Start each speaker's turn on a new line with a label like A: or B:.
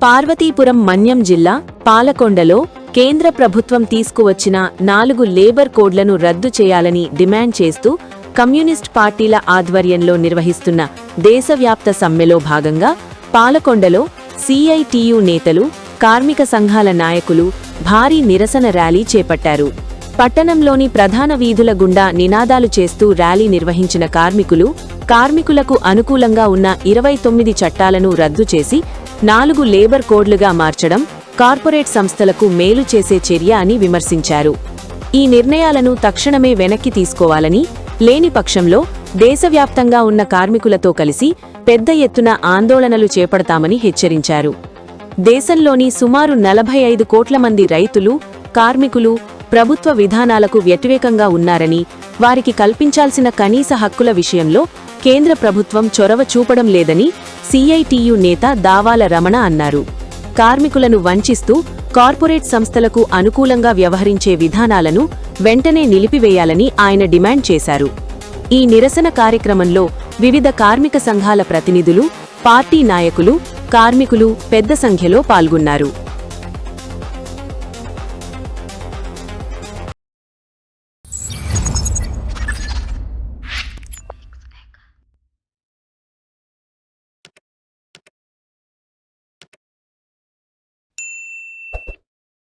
A: పార్వతీపురం మన్యం జిల్లా పాలకొండలో కేంద్ర ప్రభుత్వం తీసుకువచ్చిన 4 లేబర్ కోడ్లను రద్దు చేయాలని డిమాండ్ చేస్తూ కమ్యూనిస్ట్ పార్టీల ఆధ్వర్యంలో నిర్వహిస్తున్న దేశవ్యాప్త సమ్మెలో భాగంగా పాలకొండలో సిఐటియు నేతలు, కార్మిక సంఘాల నాయకులు భారీ నిరసన ర్యాలీ చేపట్టారు. పట్టణంలోని ప్రధాన వీధుల గుండా నినాదాలు చేస్తూ ర్యాలీ నిర్వహించిన కార్మికులకు అనుకూలంగా ఉన్న 29 చట్టాలను రద్దు చేసి 4 లేబర్ కోడ్లుగా మార్చడం కార్పొరేట్ సంస్థలకు మేలు చేసే చర్య అని విమర్శించారు. ఈ నిర్ణయాలను తక్షణమే వెనక్కి తీసుకోవాలని, లేని పక్షంలో దేశవ్యాప్తంగా ఉన్న కార్మికులతో కలిసి పెద్ద ఎత్తున ఆందోళనలు చేపడతామని హెచ్చరించారు. దేశంలోని సుమారు 45 కోట్ల మంది రైతులు, కార్మికులు ప్రభుత్వ విధానాలకు వ్యతిరేకంగా ఉన్నారని, వారికి కల్పించాల్సిన కనీస హక్కుల విషయంలో కేంద్ర ప్రభుత్వం చొరవ చూపడం లేదని సిఐటియు నేత దావాల రమణ అన్నారు. కార్మికులను వంచిస్తూ కార్పొరేట్ సంస్థలకు అనుకూలంగా వ్యవహరించే విధానాలను వెంటనే నిలిపివేయాలని ఆయన డిమాండ్ చేశారు. ఈ నిరసన కార్యక్రమంలో వివిధ కార్మిక సంఘాల ప్రతినిధులు, పార్టీ నాయకులు, కార్మికులు పెద్ద సంఖ్యలో పాల్గొన్నారు.